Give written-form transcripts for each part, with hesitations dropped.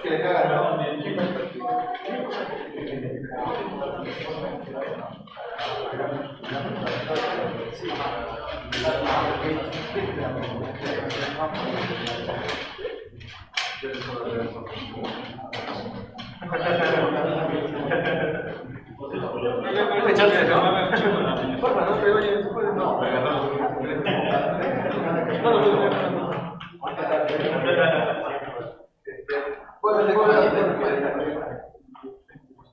Que le cagan, ¿no?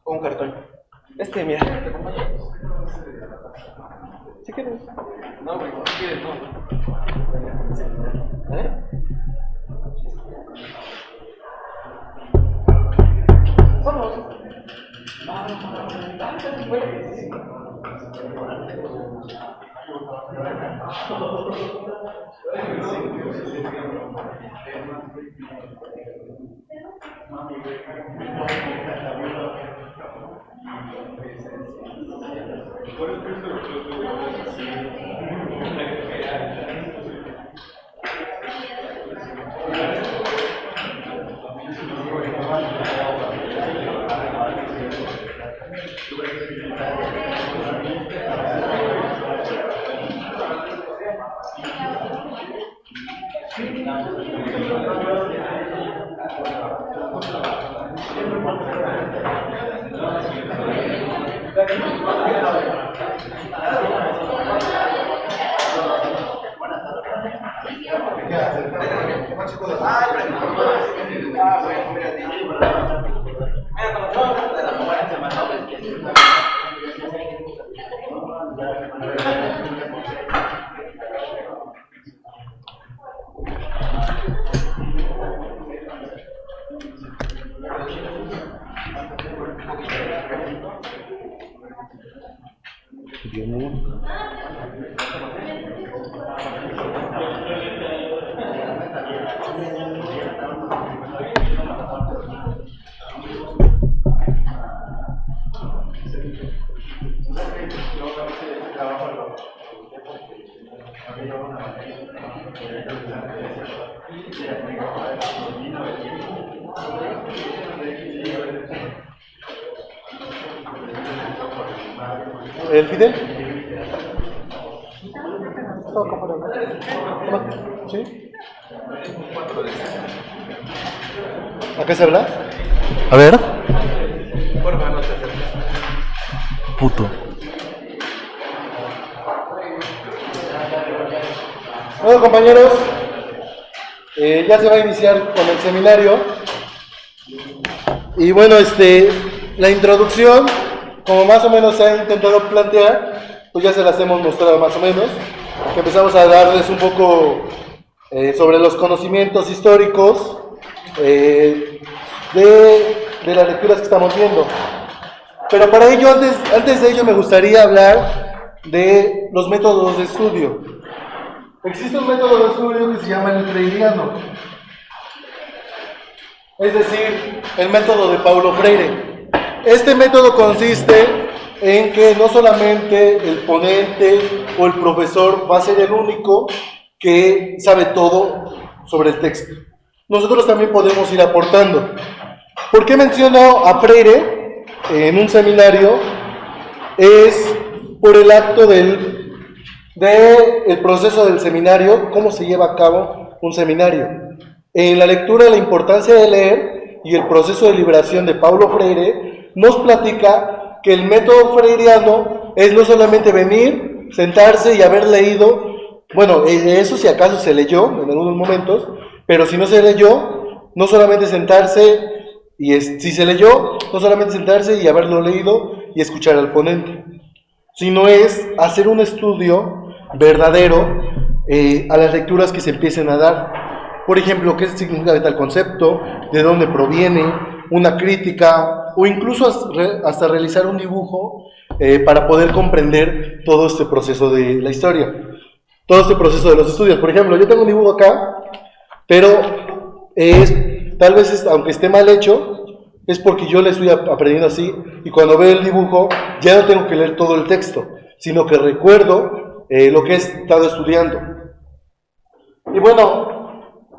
Un cartón. Mira. Si quieres. No, güey, si quieres, no. Vamos. ¿El Fidel? ¿Sí? ¿A qué se habla? A ver. Puto. Bueno, compañeros, ya se va a iniciar con el seminario. Y bueno, la introducción, como más o menos se ha intentado plantear, pues ya se las hemos mostrado más o menos. Que empezamos a darles un poco sobre los conocimientos históricos de las lecturas que estamos viendo. Pero para ello, antes de ello, me gustaría hablar de los métodos de estudio. Existe un método de estudio que se llama el freiriano, es decir, el método de Paulo Freire. Este método consiste en que no solamente el ponente o el profesor va a ser el único que sabe todo sobre el texto. Nosotros también podemos ir aportando. ¿Por qué menciono a Freire en un seminario? Es por el acto del proceso del seminario, cómo se lleva a cabo un seminario. En la lectura, la importancia de leer y el proceso de liberación de Paulo Freire nos platica que el método freiriano es no solamente venir, sentarse y haber leído, bueno, eso si acaso se leyó en algunos momentos, pero si no se leyó, no solamente sentarse, y si se leyó, no solamente sentarse y haberlo leído y escuchar al ponente, sino es hacer un estudio verdadero a las lecturas que se empiecen a dar. Por ejemplo, qué significa tal concepto, de dónde proviene, una crítica, o incluso hasta realizar un dibujo para poder comprender todo este proceso de la historia, todo este proceso de los estudios. Por ejemplo, yo tengo un dibujo acá, pero tal vez aunque esté mal hecho, es porque yo le estoy aprendiendo así, y cuando veo el dibujo ya no tengo que leer todo el texto, sino que recuerdo lo que he estado estudiando. Y bueno,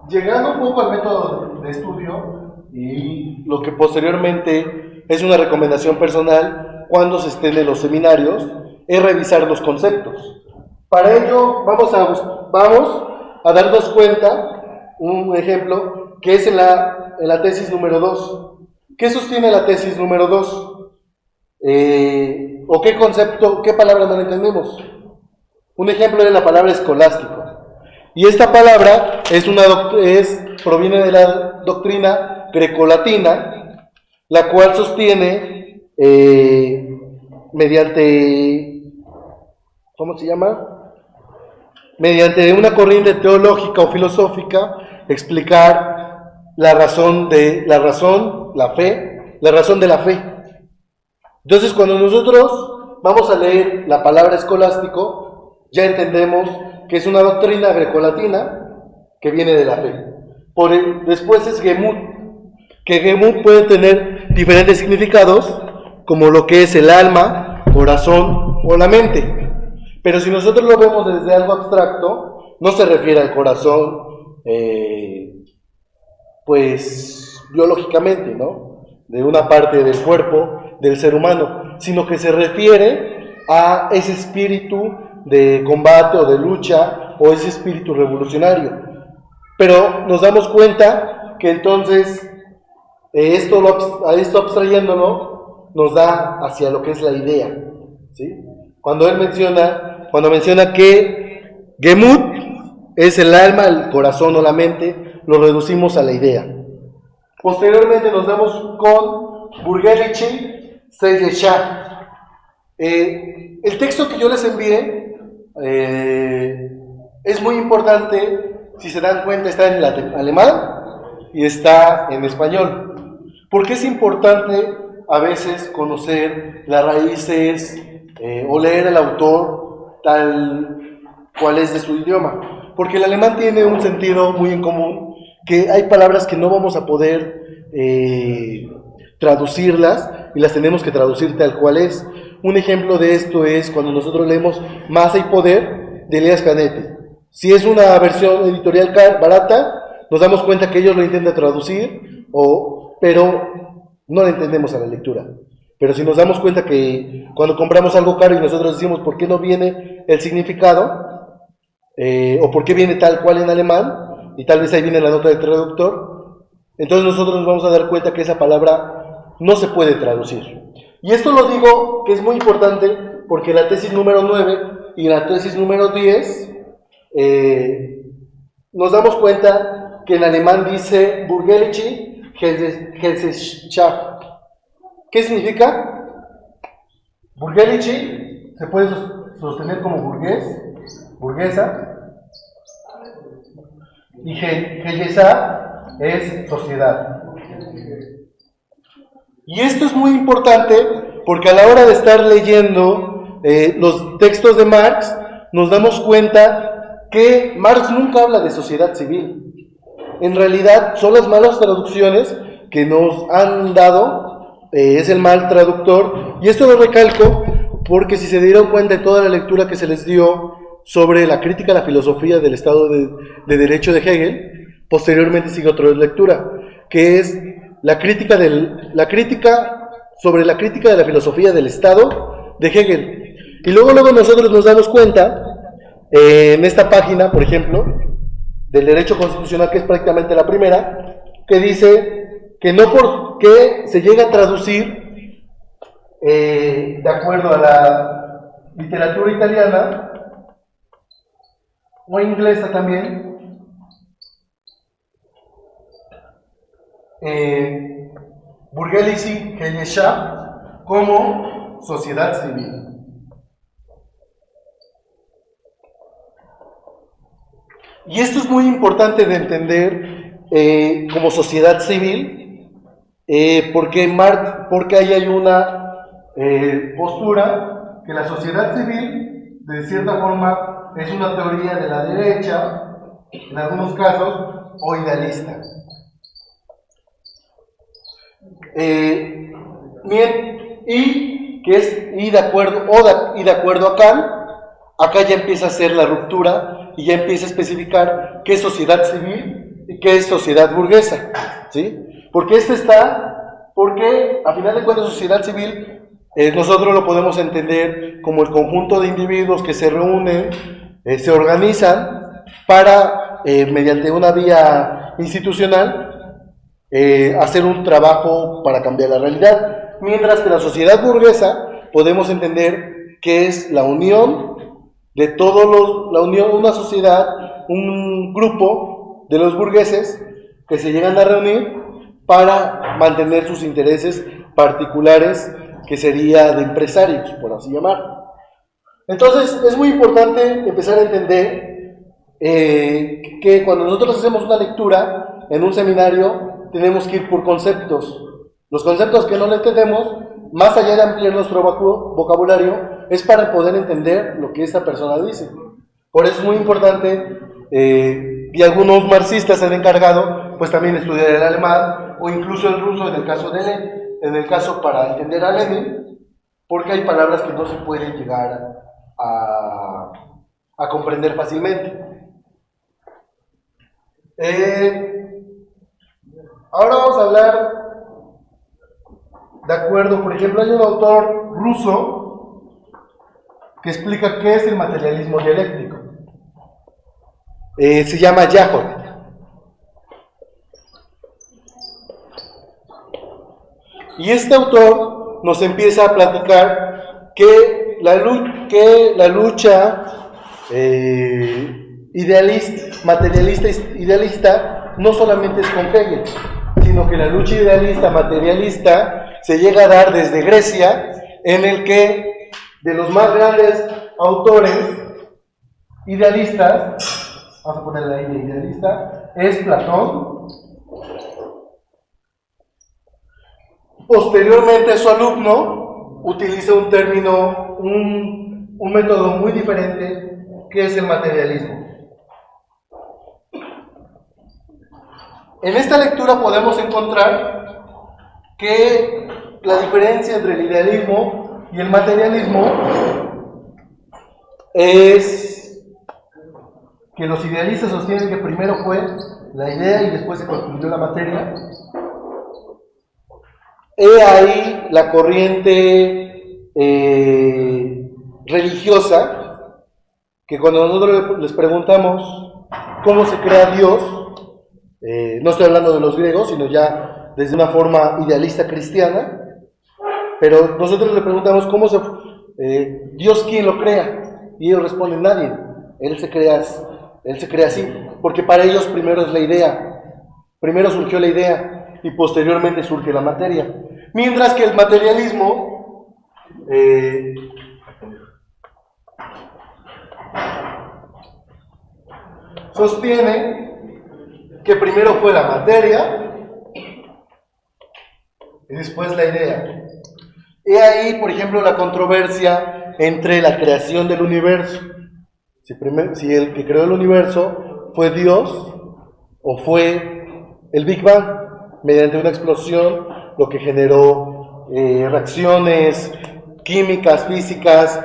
Llegando un poco al método de estudio y lo que posteriormente es una recomendación personal cuando se estén en los seminarios, es revisar los conceptos. Para ello vamos a darnos cuenta, un ejemplo, que es en la tesis número 2. ¿Qué sostiene la tesis número 2? ¿O qué concepto, qué palabra no entendemos? Un ejemplo es la palabra escolástico. Y esta palabra proviene de la doctrina grecolatina, la cual sostiene mediante, ¿cómo se llama? Mediante una corriente teológica o filosófica, explicar la razón de la fe. Entonces, cuando nosotros vamos a leer la palabra escolástico, ya entendemos que es una doctrina grecolatina que viene de la fe. Después es Gemut, que Gemut puede tener diferentes significados, como lo que es el alma, corazón o la mente. Pero si nosotros lo vemos desde algo abstracto, no se refiere al corazón, pues biológicamente, ¿no? De una parte del cuerpo del ser humano, sino que se refiere a ese espíritu de combate o de lucha o ese espíritu revolucionario. Pero nos damos cuenta que entonces esto abstrayéndolo nos da hacia lo que es la idea, ¿sí? Cuando menciona que Gemut es el alma, el corazón o la mente, lo reducimos a la idea. Posteriormente nos vemos con Burgelichi Seyeshah. El texto que yo les envié es muy importante. Si se dan cuenta, está en alemán y está en español. Porque es importante a veces conocer las raíces o leer al autor tal cual es de su idioma. Porque el alemán tiene un sentido muy en común, que hay palabras que no vamos a poder traducirlas y las tenemos que traducir tal cual es. Un ejemplo de esto es cuando nosotros leemos Masa y Poder de Elias Canetti. Si es una versión editorial barata, nos damos cuenta que ellos lo intentan traducir, pero no le entendemos a la lectura. Pero si nos damos cuenta que cuando compramos algo caro y nosotros decimos por qué no viene el significado, o por qué viene tal cual en alemán, y tal vez ahí viene la nota del traductor, entonces nosotros nos vamos a dar cuenta que esa palabra no se puede traducir. Y esto lo digo que es muy importante porque la tesis número 9 y la tesis número 10 nos damos cuenta que en alemán dice Burgerliche Gesellschaft. ¿Qué significa? Burgerliche se puede sostener como burguesa, y Gesellschaft es sociedad. Y esto es muy importante porque a la hora de estar leyendo los textos de Marx, nos damos cuenta que Marx nunca habla de sociedad civil. En realidad son las malas traducciones que nos han dado, es el mal traductor, y esto lo recalco porque si se dieron cuenta de toda la lectura que se les dio sobre la crítica a la filosofía del Estado de Derecho de Hegel, posteriormente sigue otra lectura, que es la crítica sobre la crítica de la filosofía del Estado de Hegel. Y luego nosotros nos damos cuenta, en esta página, por ejemplo, del derecho constitucional, que es prácticamente la primera, que dice que no porque se llega a traducir de acuerdo a la literatura italiana o inglesa también, Burgerliche Gesellschaft como sociedad civil. Y esto es muy importante de entender como sociedad civil, porque ahí hay una postura que la sociedad civil, de cierta forma, es una teoría de la derecha, en algunos casos, o idealista. Y de acuerdo a Kant, acá ya empieza a ser la ruptura y ya empieza a especificar qué sociedad civil ¿qué es sociedad burguesa? ¿Sí? Porque porque a final de cuentas sociedad civil nosotros lo podemos entender como el conjunto de individuos que se reúnen, se organizan para, mediante una vía institucional, hacer un trabajo para cambiar la realidad. Mientras que la sociedad burguesa podemos entender que es la unión de una sociedad, un grupo de los burgueses que se llegan a reunir para mantener sus intereses particulares, que sería de empresarios, por así llamar. Entonces, es muy importante empezar a entender que cuando nosotros hacemos una lectura en un seminario, tenemos que ir por conceptos. Los conceptos que no le entendemos, más allá de ampliar nuestro vocabulario, es para poder entender lo que esta persona dice. Por eso es muy importante, y algunos marxistas se han encargado, pues también estudiar el alemán, o incluso el ruso en el caso para entender a Lenin, porque hay palabras que no se pueden llegar a comprender fácilmente. Ahora vamos a hablar, de acuerdo, por ejemplo, hay un autor ruso que explica qué es el materialismo dialéctico. Se llama Yahoo. Y este autor nos empieza a platicar que la lucha materialista idealista no solamente es con Hegel, sino que la lucha idealista materialista se llega a dar desde Grecia, en el que de los más grandes autores idealistas, vamos a ponerle ahí de idealista, es Platón. Posteriormente su alumno utiliza un término, un método muy diferente, que es el materialismo. En esta lectura podemos encontrar que la diferencia entre el idealismo y el materialismo es que los idealistas sostienen que primero fue la idea y después se construyó la materia. He ahí la corriente religiosa, que cuando nosotros les preguntamos cómo se crea Dios, no estoy hablando de los griegos, sino ya desde una forma idealista cristiana, pero nosotros le preguntamos Dios, ¿quién lo crea? Y ellos responden, nadie, Él se crea así, porque para ellos primero es la idea, primero surgió la idea y posteriormente surge la materia. Mientras que el materialismo sostiene que primero fue la materia y después la idea. He ahí, por ejemplo, la controversia entre la creación del universo. Si el que creó el universo fue Dios o fue el Big Bang, mediante una explosión, lo que generó reacciones químicas, físicas,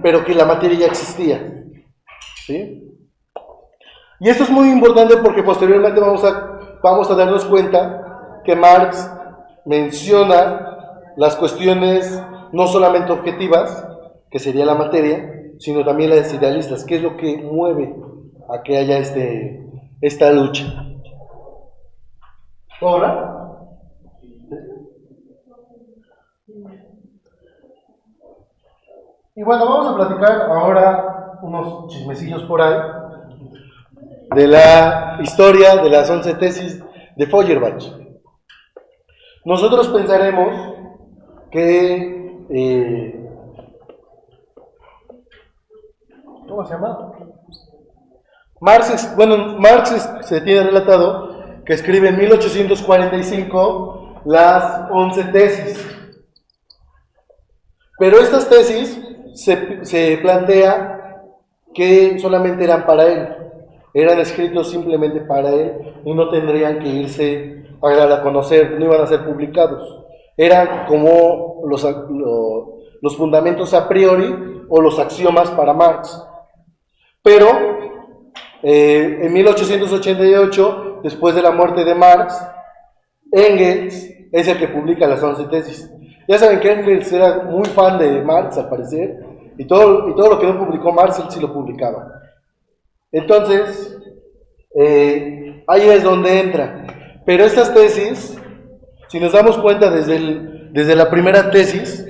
pero que la materia ya existía. ¿Sí? Y esto es muy importante porque posteriormente vamos a darnos cuenta que Marx menciona las cuestiones no solamente objetivas, que sería la materia, sino también las idealistas, que es lo que mueve a que haya esta lucha. ¿Ahora? Y bueno, vamos a platicar ahora unos chismecillos por ahí de la historia de las 11 tesis de Feuerbach. Nosotros pensaremos que ¿cómo se llama? Marx se tiene relatado que escribe en 1845 las 11 tesis. Pero estas tesis se plantea que solamente eran para él, eran escritos simplemente para él y no tendrían que irse a dar a conocer, no iban a ser publicados. Eran como los fundamentos a priori o los axiomas para Marx. Pero En 1888, después de la muerte de Marx, Engels es el que publica las 11 tesis. Ya saben que Engels era muy fan de Marx, al parecer, y todo lo que no publicó Marx, él sí lo publicaba. Entonces, ahí es donde entra. Pero estas tesis, si nos damos cuenta desde la primera tesis,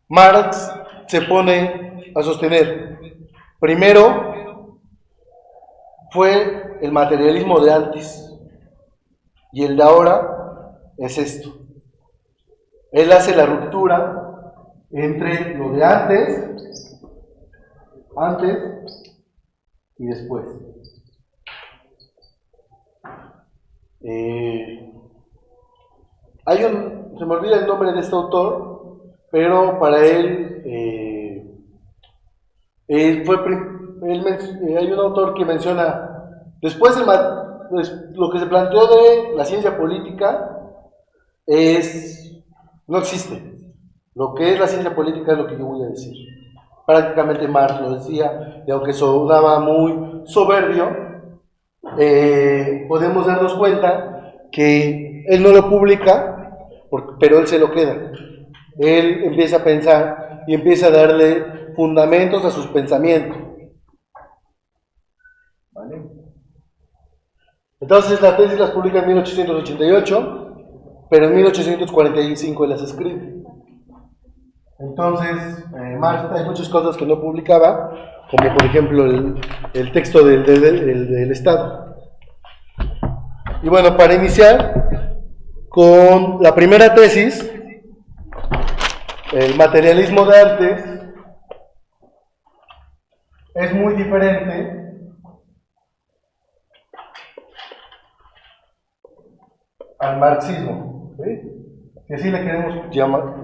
Marx se pone a sostener, primero, fue el materialismo de antes, y el de ahora es esto. Él hace la ruptura entre lo de antes y después. Se me olvida el nombre de este autor, pero para él, hay un autor que menciona, después lo que se planteó de la ciencia política no existe. Lo que es la ciencia política es lo que yo voy a decir. Prácticamente Marx lo decía, y aunque sonaba muy soberbio, podemos darnos cuenta que él no lo publica, pero él se lo queda. Él empieza a pensar y empieza a darle fundamentos a sus pensamientos. ¿Vale? Entonces la tesis las publica en 1888, pero en 1845 él las escribe. Entonces, Marx hay muchas cosas que no publicaba, como por ejemplo el texto del Estado. Y bueno, para iniciar con la primera tesis, el materialismo de antes es muy diferente al marxismo, ¿sí? Que así le queremos llamar,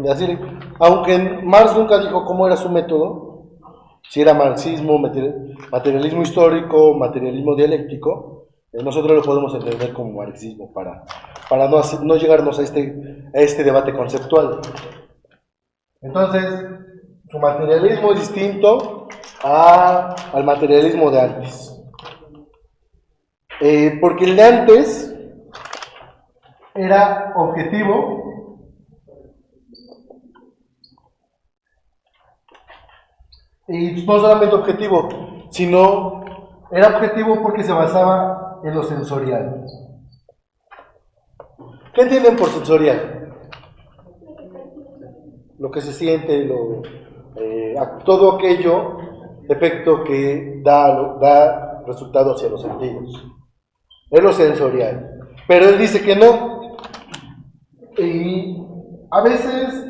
aunque Marx nunca dijo cómo era su método, si era marxismo, materialismo histórico, materialismo dialéctico, nosotros lo podemos entender como marxismo para no llegarnos a este debate conceptual. Entonces, su materialismo es distinto al materialismo de antes, porque el de antes era objetivo y no solamente objetivo, sino era objetivo porque se basaba en lo sensorial. ¿Qué entienden por sensorial? Lo que se siente, todo aquello, efecto que da resultado hacia los sentidos. Es lo sensorial. Pero él dice que no. Y a veces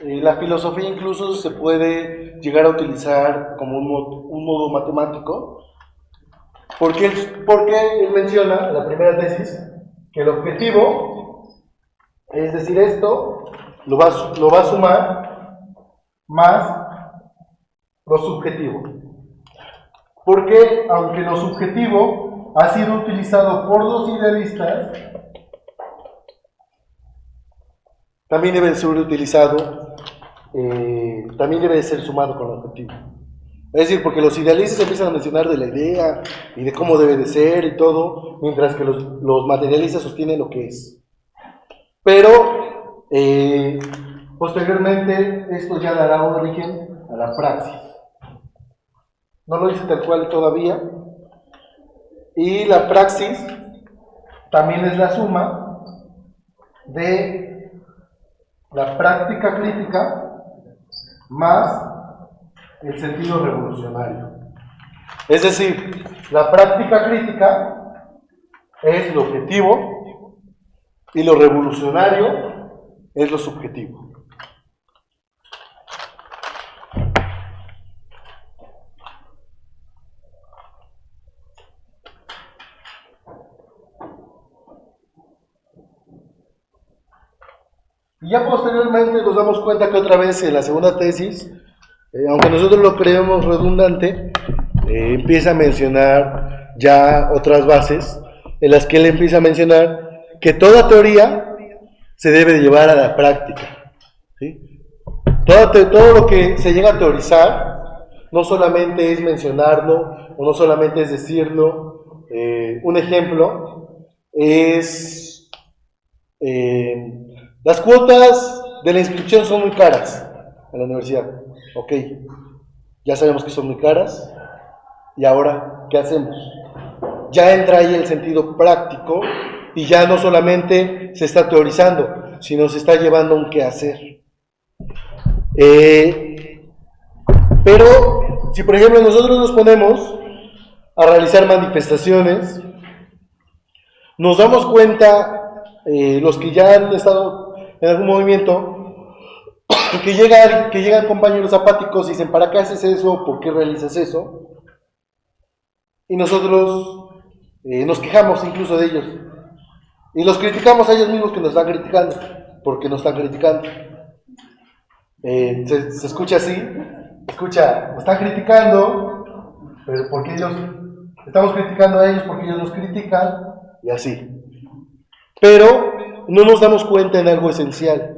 la filosofía incluso se puede llegar a utilizar como un modo matemático, porque él menciona en la primera tesis que el objetivo, es decir, esto lo va a sumar más lo subjetivo, porque aunque lo subjetivo ha sido utilizado por los idealistas, también debe ser utilizado, también debe ser sumado con el objetivo. Es decir, porque los idealistas empiezan a mencionar de la idea y de cómo debe de ser y todo, mientras que los materialistas sostienen lo que es. Pero, posteriormente, esto ya dará origen a la praxis. No lo dice tal cual todavía. Y la praxis también es la suma de la práctica crítica más el sentido revolucionario. Es decir, la práctica crítica es lo objetivo y lo revolucionario es lo subjetivo. Y ya posteriormente nos damos cuenta que otra vez en la segunda tesis, aunque nosotros lo creemos redundante, empieza a mencionar ya otras bases en las que él empieza a mencionar que toda teoría se debe de llevar a la práctica, ¿sí? Todo lo que se llega a teorizar no solamente es mencionarlo o no solamente es decirlo. Un ejemplo es las cuotas de la inscripción son muy caras a la universidad. Ok, ya sabemos que son muy caras, y ahora, ¿qué hacemos? Ya entra ahí el sentido práctico y ya no solamente se está teorizando, sino se está llevando a un qué hacer. Pero si por ejemplo nosotros nos ponemos a realizar manifestaciones, nos damos cuenta, los que ya han estado en algún movimiento, que llegan compañeros apáticos y dicen, ¿para qué haces eso? ¿Por qué realizas eso? Y nosotros nos quejamos incluso de ellos. Y los criticamos a ellos mismos que nos están criticando, porque nos están criticando. Se escucha así, nos están criticando, pero porque ellos, estamos criticando a ellos porque ellos nos critican, y así. Pero no nos damos cuenta en algo esencial,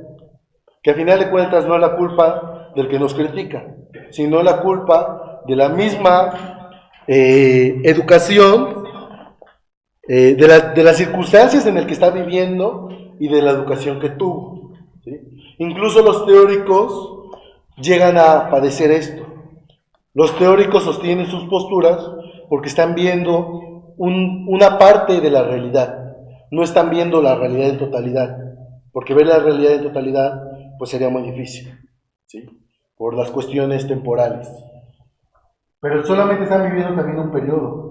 que a final de cuentas no es la culpa del que nos critica, sino la culpa de la misma educación, de las circunstancias en las que está viviendo y de la educación que tuvo, ¿sí? Incluso los teóricos llegan a padecer esto. Los teóricos sostienen sus posturas porque están viendo una parte de la realidad, no están viendo la realidad en totalidad, porque ver la realidad en totalidad pues sería muy difícil, ¿sí? Por las cuestiones temporales. Pero solamente están viviendo también un periodo.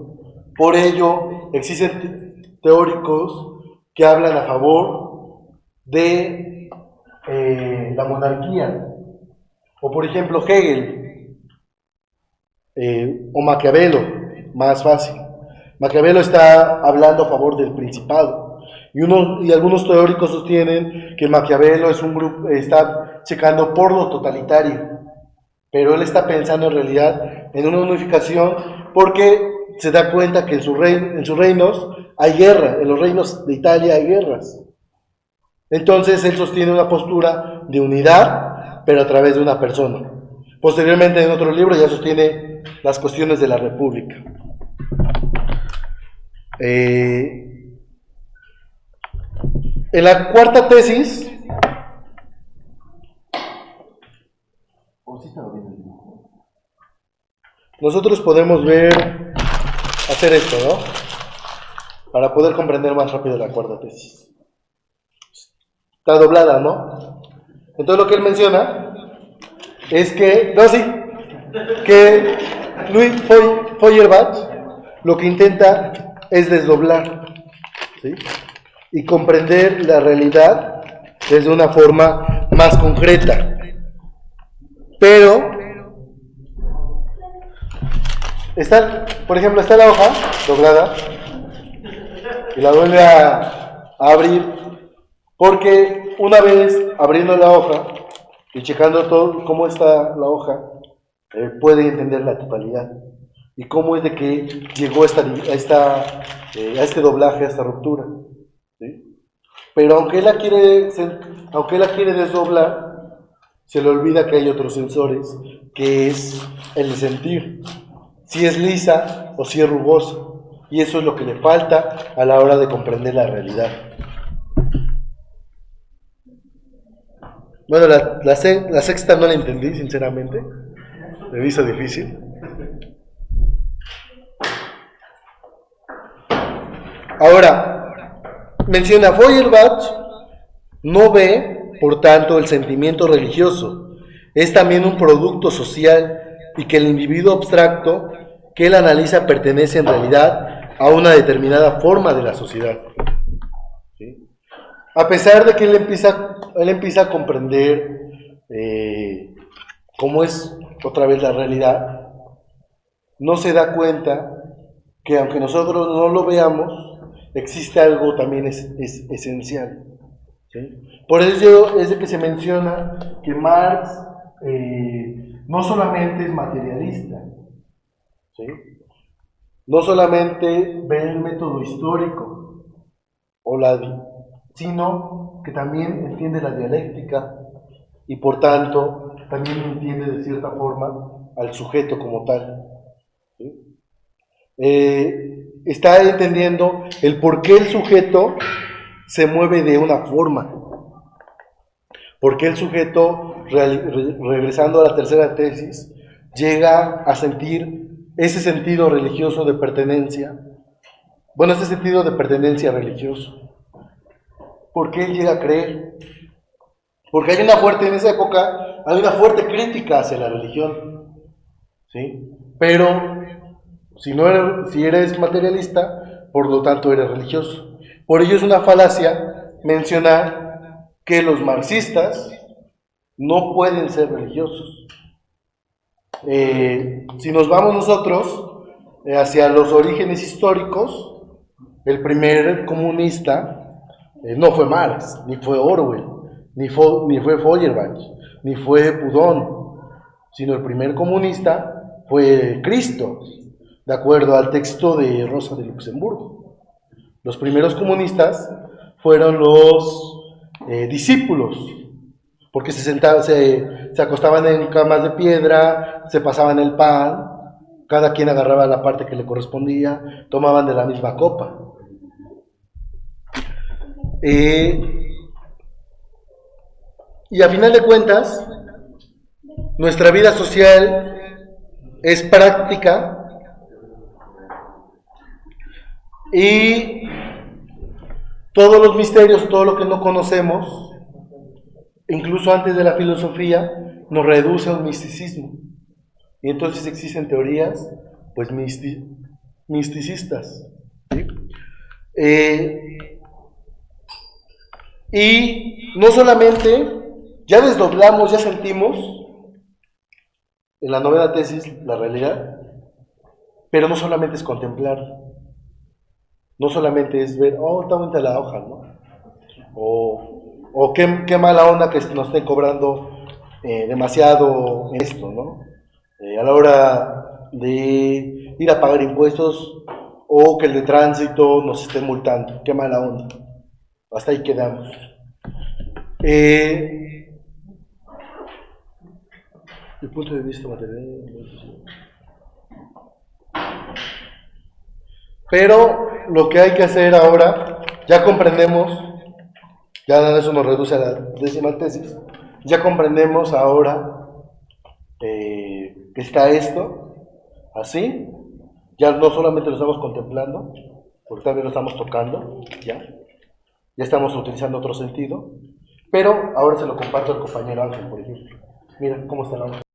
Por ello existen teóricos que hablan a favor de la monarquía, o por ejemplo Hegel, o Maquiavelo, más fácil. Maquiavelo está hablando a favor del principado, y algunos teóricos sostienen que Maquiavelo es un grupo, está checando por lo totalitario, pero él está pensando en realidad en una unificación porque se da cuenta que en sus reinos hay guerra, en los reinos de Italia hay guerras. Entonces él sostiene una postura de unidad, pero a través de una persona. Posteriormente en otro libro ya sostiene las cuestiones de la república. En la cuarta tesis, nosotros podemos hacer esto, ¿no? Para poder comprender más rápido la cuarta tesis. Está doblada, ¿no? Entonces lo que él menciona es que, que Louis Feuerbach lo que intenta es desdoblar, ¿sí? Y comprender la realidad desde una forma más concreta. Pero por ejemplo, está la hoja doblada y la vuelve a abrir, porque una vez abriendo la hoja y checando todo cómo está la hoja, puede entender la totalidad y cómo es de que llegó a este doblaje, a esta ruptura, ¿sí? Pero aunque él la quiere desdoblar, se le olvida que hay otros sensores, que es el de sentir, si es lisa o si es rugosa, y eso es lo que le falta a la hora de comprender la realidad. Bueno, la sexta no la entendí, sinceramente, me hizo difícil. Ahora, menciona Feuerbach, no ve, por tanto, el sentimiento religioso, es también un producto social y que el individuo abstracto que él analiza pertenece en realidad a una determinada forma de la sociedad. ¿Sí? A pesar de que él empieza a comprender cómo es otra vez la realidad, no se da cuenta que aunque nosotros no lo veamos, existe algo también esencial. ¿Sí? Por ello es de que se menciona que Marx no solamente es materialista, ¿sí? No solamente ve el método histórico, sino que también entiende la dialéctica y por tanto también entiende de cierta forma al sujeto como tal, ¿sí? está entendiendo el por qué el sujeto se mueve de una forma. ¿Por qué el sujeto, regresando a la tercera tesis, llega a sentir ese sentido religioso de pertenencia? Bueno, ese sentido de pertenencia religioso. ¿Por qué él llega a creer? Porque hay una fuerte, en esa época, hay una fuerte crítica hacia la religión, ¿sí? Pero si eres materialista, por lo tanto eres religioso. Por ello es una falacia mencionar que los marxistas no pueden ser religiosos. Si nos vamos nosotros hacia los orígenes históricos, el primer comunista no fue Marx, ni fue Orwell, ni fue Feuerbach, ni fue Proudhon, sino el primer comunista fue Cristo, de acuerdo al texto de Rosa de Luxemburgo. Los primeros comunistas fueron los discípulos, porque se acostaban en camas de piedra, se pasaban el pan, cada quien agarraba la parte que le correspondía, tomaban de la misma copa. Y a final de cuentas, nuestra vida social es práctica y todos los misterios, todo lo que no conocemos, incluso antes de la filosofía, nos reduce a un misticismo. Y entonces existen teorías, pues, misticistas, ¿sí? Y no solamente, ya desdoblamos, ya sentimos en la novena tesis la realidad, pero no solamente es contemplar, no solamente es ver, oh, está bonita la hoja, ¿no? O qué mala onda que nos estén cobrando demasiado esto, ¿no? A la hora de ir a pagar impuestos o que el de tránsito nos esté multando, qué mala onda. Hasta ahí quedamos. El punto de vista material. Pero lo que hay que hacer ahora, ya comprendemos, ya eso nos reduce a la décima tesis, ya comprendemos ahora que está esto, así, ya no solamente lo estamos contemplando, porque también lo estamos tocando, ya estamos utilizando otro sentido, pero ahora se lo comparto al compañero Ángel, por ejemplo. Mira cómo está la hoja.